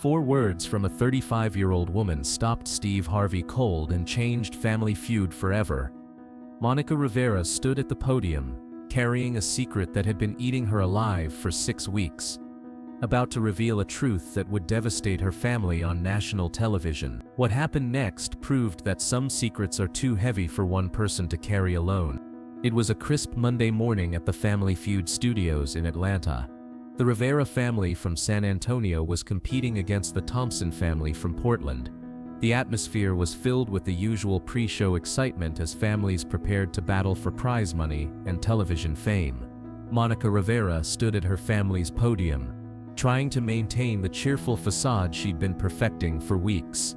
4 words from a 35-year-old woman stopped Steve Harvey cold and changed Family Feud forever. Monica Rivera stood at the podium, carrying a secret that had been eating her alive for 6 weeks, about to reveal a truth that would devastate her family on national television. What happened next proved that some secrets are too heavy for one person to carry alone. It was a crisp Monday morning at the Family Feud studios in Atlanta. The Rivera family from San Antonio was competing against the Thompson family from Portland. The atmosphere was filled with the usual pre-show excitement as families prepared to battle for prize money and television fame. Monica Rivera stood at her family's podium, trying to maintain the cheerful facade she'd been perfecting for weeks.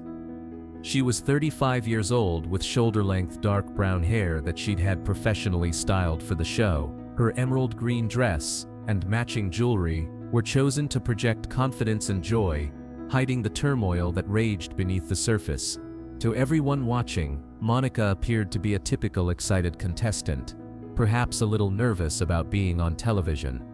She was 35 years old with shoulder-length dark brown hair that she'd had professionally styled for the show. Her emerald green dress and matching jewelry were chosen to project confidence and joy, hiding the turmoil that raged beneath the surface. To everyone watching, Monica appeared to be a typical excited contestant, perhaps a little nervous about being on television.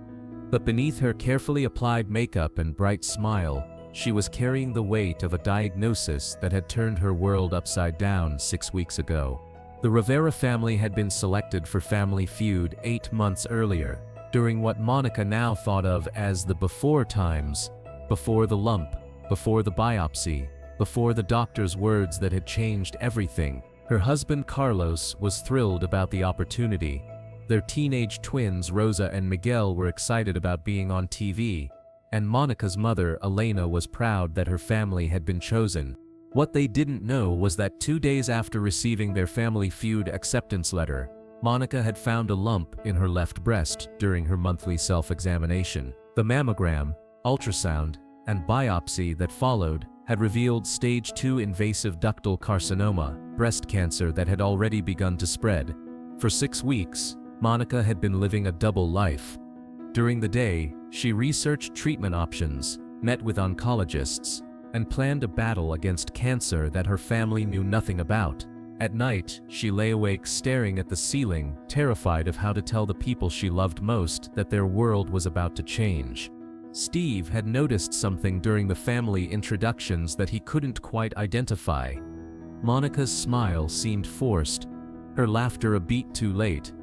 But beneath her carefully applied makeup and bright smile, she was carrying the weight of a diagnosis that had turned her world upside down 6 weeks ago. The Rivera family had been selected for Family Feud 8 months earlier, during what Monica now thought of as the before times, before the lump, before the biopsy, before the doctor's words that had changed everything. Her husband Carlos was thrilled about the opportunity. Their teenage twins Rosa and Miguel were excited about being on TV, and Monica's mother Elena was proud that her family had been chosen. What they didn't know was that 2 days after receiving their Family Feud acceptance letter, Monica had found a lump in her left breast during her monthly self-examination. The mammogram, ultrasound, and biopsy that followed had revealed stage 2 invasive ductal carcinoma, breast cancer that had already begun to spread. For 6 weeks, Monica had been living a double life. During the day, she researched treatment options, met with oncologists, and planned a battle against cancer that her family knew nothing about. At night, she lay awake staring at the ceiling, terrified of how to tell the people she loved most that their world was about to change. Steve had noticed something during the family introductions that he couldn't quite identify. Monica's smile seemed forced, her laughter a beat too late,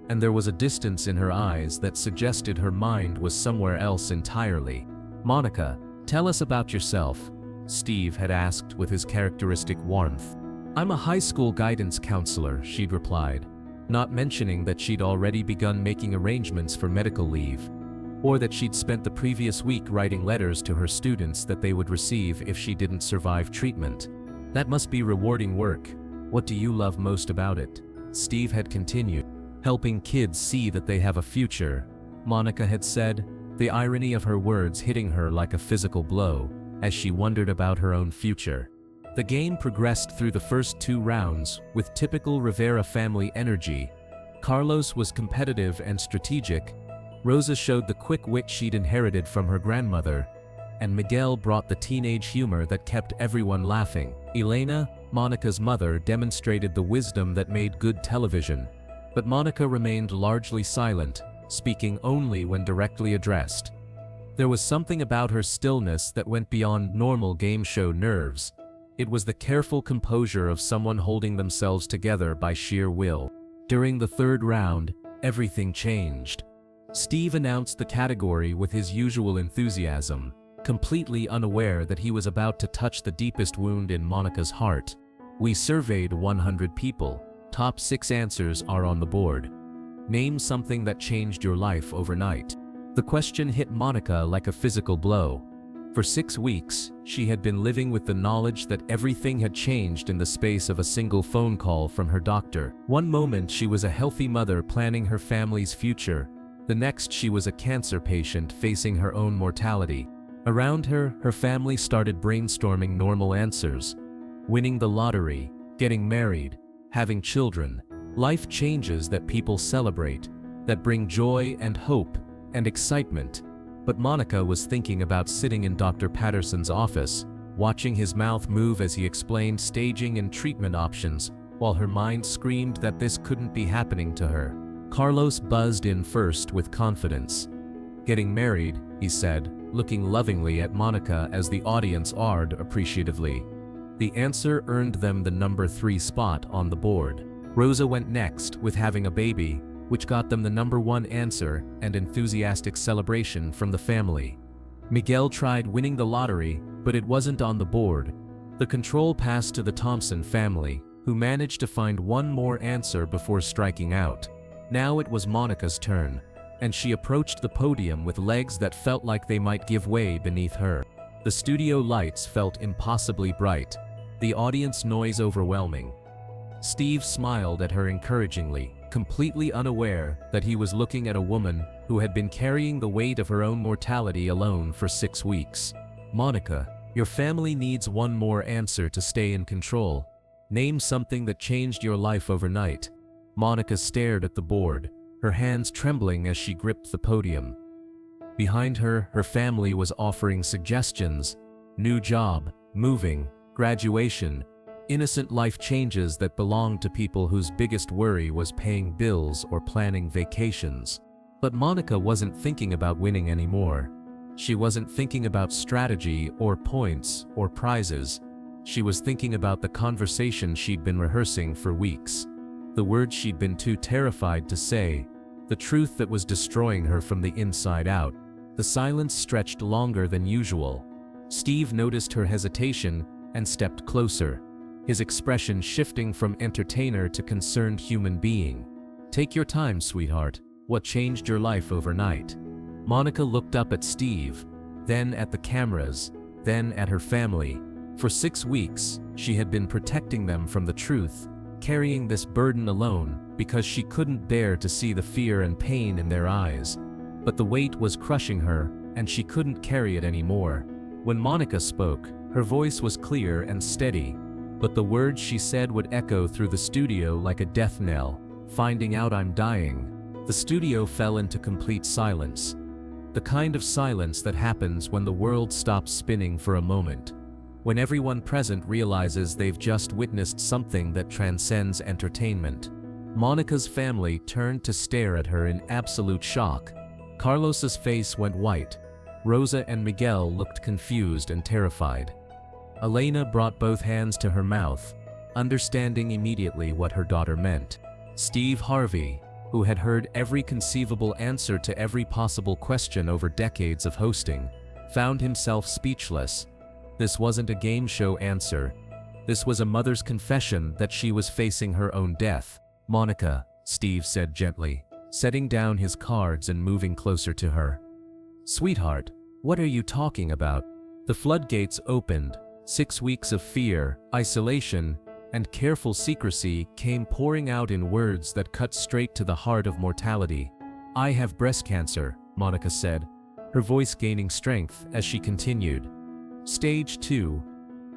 and there was a distance in her eyes that suggested her mind was somewhere else entirely. "Monica, tell us about yourself," Steve had asked with his characteristic warmth. "I'm a high school guidance counselor," she'd replied, not mentioning that she'd already begun making arrangements for medical leave, or that she'd spent the previous week writing letters to her students that they would receive if she didn't survive treatment. "That must be rewarding work. What do you love most about it?" Steve had continued. "Helping kids see that they have a future," Monica had said, the irony of her words hitting her like a physical blow, as she wondered about her own future. The game progressed through the first 2 rounds with typical Rivera family energy. Carlos was competitive and strategic, Rosa showed the quick wit she'd inherited from her grandmother, and Miguel brought the teenage humor that kept everyone laughing. Elena, Monica's mother, demonstrated the wisdom that made good television, but Monica remained largely silent, speaking only when directly addressed. There was something about her stillness that went beyond normal game show nerves. It was the careful composure of someone holding themselves together by sheer will. During the 3rd round, everything changed. Steve announced the category with his usual enthusiasm, completely unaware that he was about to touch the deepest wound in Monica's heart. "We surveyed 100 people. Top 6 answers are on the board. Name something that changed your life overnight." The question hit Monica like a physical blow. For 6 weeks, she had been living with the knowledge that everything had changed in the space of a single phone call from her doctor. One moment she was a healthy mother planning her family's future. The next she was a cancer patient facing her own mortality. Around her, her family started brainstorming normal answers. Winning the lottery, getting married, having children. Life changes that people celebrate, that bring joy and hope and excitement. But Monica was thinking about sitting in Dr. Patterson's office, watching his mouth move as he explained staging and treatment options, while her mind screamed that this couldn't be happening to her. Carlos buzzed in first with confidence. "Getting married, he said, looking lovingly at Monica as the audience awed appreciatively. The answer earned them the number 3 spot on the board. Rosa went next with having a baby, which got them the number 1 answer and enthusiastic celebration from the family. Miguel tried winning the lottery, but it wasn't on the board. The control passed to the Thompson family, who managed to find one more answer before striking out. Now it was Monica's turn, and she approached the podium with legs that felt like they might give way beneath her. The studio lights felt impossibly bright, the audience noise overwhelming. Steve smiled at her encouragingly, completely unaware that he was looking at a woman who had been carrying the weight of her own mortality alone for 6 weeks. "Monica, your family needs one more answer to stay in control. Name something that changed your life overnight." Monica stared at the board, her hands trembling as she gripped the podium. Behind her, her family was offering suggestions: new job, moving, graduation, innocent life changes that belonged to people whose biggest worry was paying bills or planning vacations. But Monica wasn't thinking about winning anymore. She wasn't thinking about strategy or points or prizes. She was thinking about the conversation she'd been rehearsing for weeks. The words she'd been too terrified to say. The truth that was destroying her from the inside out. The silence stretched longer than usual. Steve noticed her hesitation and stepped closer, his expression shifting from entertainer to concerned human being. "Take your time, sweetheart. What changed your life overnight?" Monica looked up at Steve, then at the cameras, then at her family. For 6 weeks, she had been protecting them from the truth, carrying this burden alone because she couldn't bear to see the fear and pain in their eyes. But the weight was crushing her, and she couldn't carry it anymore. When Monica spoke, her voice was clear and steady, but the words she said would echo through the studio like a death knell. "Finding out I'm dying." The studio fell into complete silence. The kind of silence that happens when the world stops spinning for a moment. When everyone present realizes they've just witnessed something that transcends entertainment. Monica's family turned to stare at her in absolute shock. Carlos's face went white. Rosa and Miguel looked confused and terrified. Elena brought both hands to her mouth, understanding immediately what her daughter meant. Steve Harvey, who had heard every conceivable answer to every possible question over decades of hosting, found himself speechless. This wasn't a game show answer. This was a mother's confession that she was facing her own death. "Monica," Steve said gently, setting down his cards and moving closer to her. "Sweetheart, what are you talking about?" The floodgates opened. 6 weeks of fear, isolation, and careful secrecy came pouring out in words that cut straight to the heart of mortality. "I have breast cancer," Monica said, her voice gaining strength as she continued. "Stage 2.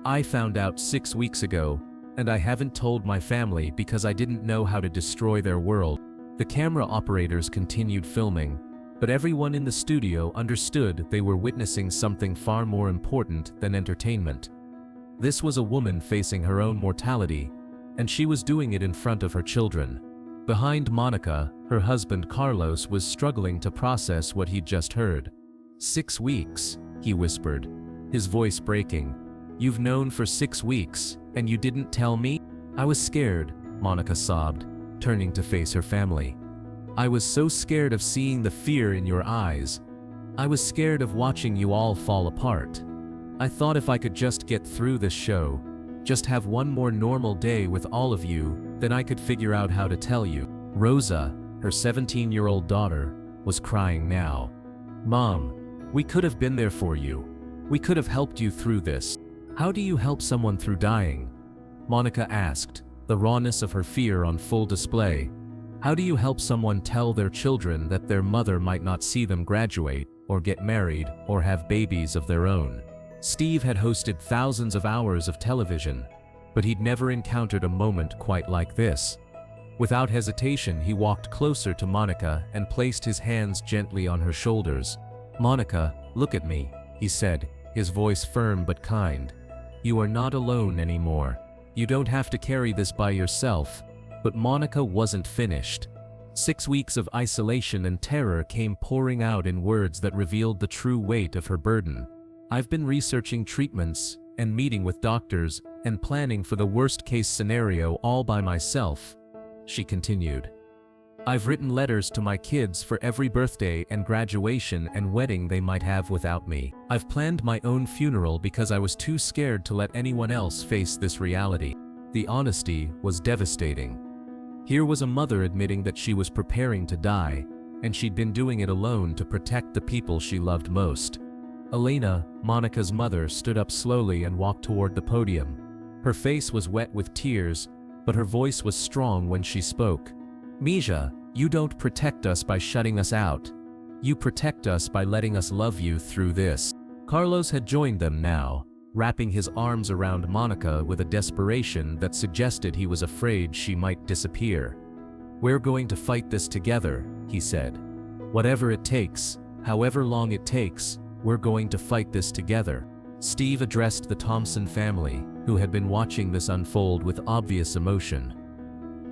I found out 6 weeks ago, and I haven't told my family because I didn't know how to destroy their world." The camera operators continued filming, but everyone in the studio understood they were witnessing something far more important than entertainment. This was a woman facing her own mortality, and she was doing it in front of her children. Behind Monica, her husband Carlos was struggling to process what he'd just heard. 6 weeks, he whispered, his voice breaking. "You've known for 6 weeks, and you didn't tell me?" "I was scared," Monica sobbed, turning to face her family. "I was so scared of seeing the fear in your eyes. I was scared of watching you all fall apart. I thought if I could just get through this show, just have one more normal day with all of you, then I could figure out how to tell you." Rosa, her 17-year-old daughter, was crying now. "Mom, we could have been there for you. We could have helped you through this." "How do you help someone through dying?" Monica asked, the rawness of her fear on full display. "How do you help someone tell their children that their mother might not see them graduate, or get married, or have babies of their own?" Steve had hosted thousands of hours of television, but he'd never encountered a moment quite like this. Without hesitation, he walked closer to Monica and placed his hands gently on her shoulders. "Monica, look at me," he said, his voice firm but kind. "You are not alone anymore. You don't have to carry this by yourself." But Monica wasn't finished. 6 weeks of isolation and terror came pouring out in words that revealed the true weight of her burden. I've been researching treatments and meeting with doctors and planning for the worst-case scenario all by myself, she continued. I've written letters to my kids for every birthday and graduation and wedding they might have without me. I've planned my own funeral because I was too scared to let anyone else face this reality. The honesty was devastating. Here was a mother admitting that she was preparing to die, and she'd been doing it alone to protect the people she loved most. Elena, Monica's mother, stood up slowly and walked toward the podium. Her face was wet with tears, but her voice was strong when she spoke. Misha, you don't protect us by shutting us out. You protect us by letting us love you through this. Carlos had joined them now, wrapping his arms around Monica with a desperation that suggested he was afraid she might disappear. We're going to fight this together, he said. Whatever it takes, however long it takes, we're going to fight this together. Steve addressed the Thompson family, who had been watching this unfold with obvious emotion.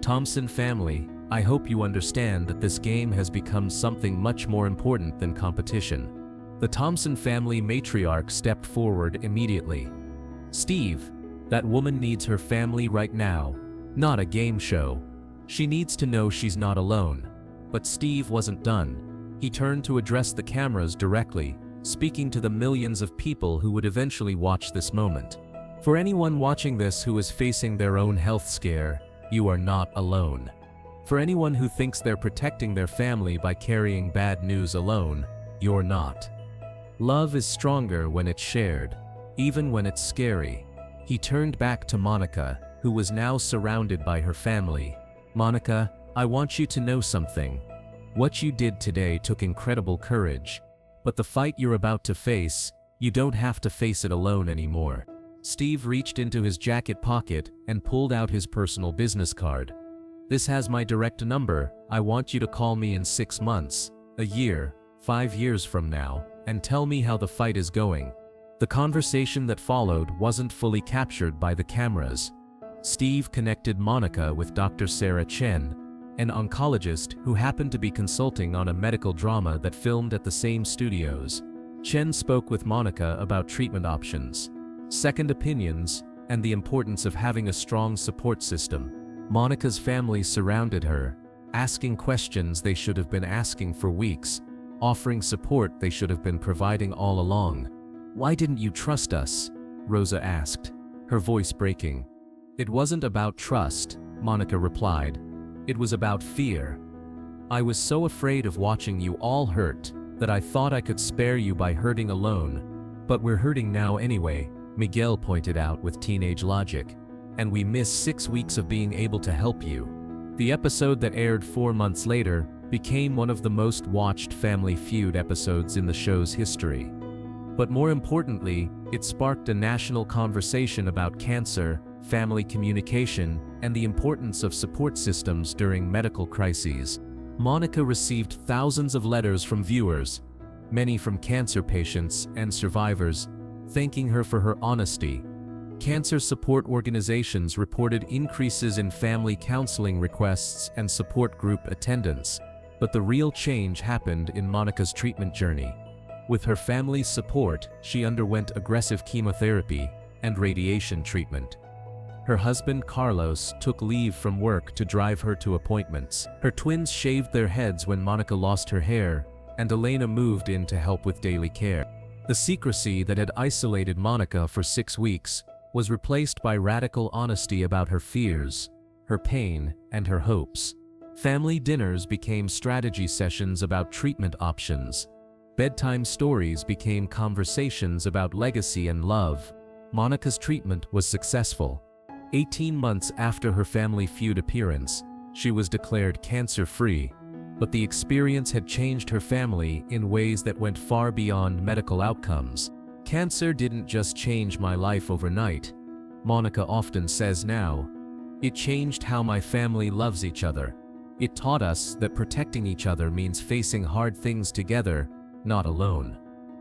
Thompson family, I hope you understand that this game has become something much more important than competition. The Thompson family matriarch stepped forward immediately. Steve, that woman needs her family right now, not a game show. She needs to know she's not alone. But Steve wasn't done. He turned to address the cameras directly, speaking to the millions of people who would eventually watch this moment. For anyone watching this who is facing their own health scare, you are not alone. For anyone who thinks they're protecting their family by carrying bad news alone, you're not. Love is stronger when it's shared, even when it's scary. He turned back to Monica, who was now surrounded by her family. Monica, I want you to know something. What you did today took incredible courage, but the fight you're about to face, you don't have to face it alone anymore. Steve reached into his jacket pocket and pulled out his personal business card. This has my direct number. I want you to call me in 6 months, a year, 5 years from now, and tell me how the fight is going. The conversation that followed wasn't fully captured by the cameras. Steve connected Monica with Dr. Sarah Chen, an oncologist who happened to be consulting on a medical drama that filmed at the same studios. Chen spoke with Monica about treatment options, second opinions, and the importance of having a strong support system. Monica's family surrounded her, asking questions they should have been asking for weeks, offering support they should have been providing all along. Why didn't you trust us? Rosa asked, her voice breaking. It wasn't about trust, Monica replied. It was about fear. I was so afraid of watching you all hurt that I thought I could spare you by hurting alone. But we're hurting now anyway, Miguel pointed out with teenage logic. And we missed 6 weeks of being able to help you. The episode that aired 4 months later became one of the most watched Family Feud episodes in the show's history. But more importantly, it sparked a national conversation about cancer, family communication, and the importance of support systems during medical crises. Monica received thousands of letters from viewers, many from cancer patients and survivors, thanking her for her honesty. Cancer support organizations reported increases in family counseling requests and support group attendance. But the real change happened in Monica's treatment journey. With her family's support, she underwent aggressive chemotherapy and radiation treatment. Her husband Carlos took leave from work to drive her to appointments. Her twins shaved their heads when Monica lost her hair, and Elena moved in to help with daily care. The secrecy that had isolated Monica for 6 weeks was replaced by radical honesty about her fears, her pain, and her hopes. Family dinners became strategy sessions about treatment options. Bedtime stories became conversations about legacy and love. Monica's treatment was successful. 18 months after her Family Feud appearance, she was declared cancer-free, but the experience had changed her family in ways that went far beyond medical outcomes. Cancer didn't just change my life overnight, Monica often says now. It changed how my family loves each other. It taught us that protecting each other means facing hard things together, not alone.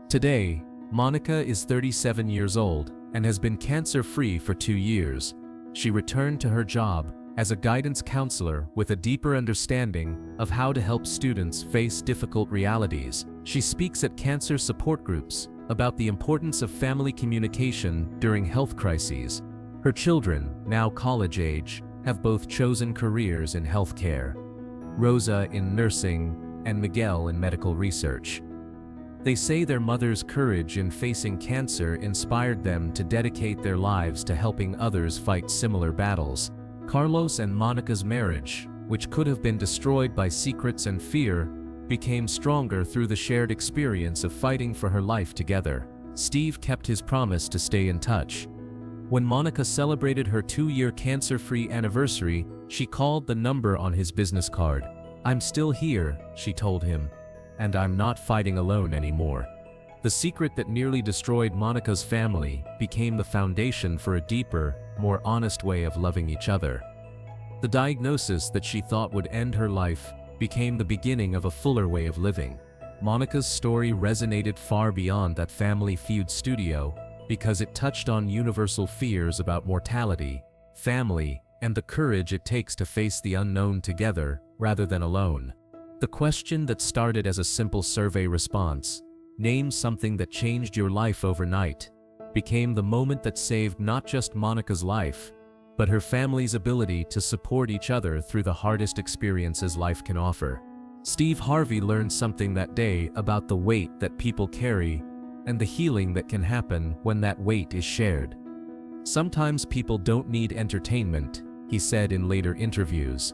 Today, Monica is 37 years old and has been cancer-free for 2 years. She returned to her job, as a guidance counselor with a deeper understanding of how to help students face difficult realities. She speaks at cancer support groups about the importance of family communication during health crises. Her children, now college age, have both chosen careers in healthcare. Rosa in nursing and Miguel in medical research. They say their mother's courage in facing cancer inspired them to dedicate their lives to helping others fight similar battles. Carlos and Monica's marriage, which could have been destroyed by secrets and fear, became stronger through the shared experience of fighting for her life together. Steve kept his promise to stay in touch. When Monica celebrated her 2-year cancer-free anniversary, she called the number on his business card. "I'm still here," she told him, "and I'm not fighting alone anymore." The secret that nearly destroyed Monica's family became the foundation for a deeper, more honest way of loving each other. The diagnosis that she thought would end her life became the beginning of a fuller way of living. Monica's story resonated far beyond that Family Feud studio because it touched on universal fears about mortality, family, and the courage it takes to face the unknown together rather than alone. The question that started as a simple survey response, "Name something that changed your life overnight," became the moment that saved not just Monica's life, but her family's ability to support each other through the hardest experiences life can offer. Steve Harvey learned something that day about the weight that people carry and the healing that can happen when that weight is shared. "Sometimes people don't need entertainment," he said in later interviews.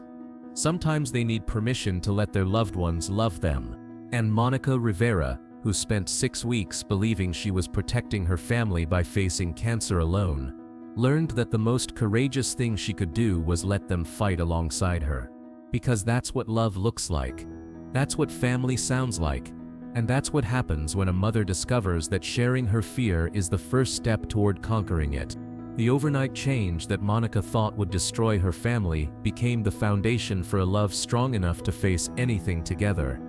"Sometimes they need permission to let their loved ones love them." And Monica Rivera, who spent 6 weeks believing she was protecting her family by facing cancer alone, learned that the most courageous thing she could do was let them fight alongside her. Because that's what love looks like. That's what family sounds like. And that's what happens when a mother discovers that sharing her fear is the first step toward conquering it. The overnight change that Monica thought would destroy her family became the foundation for a love strong enough to face anything together.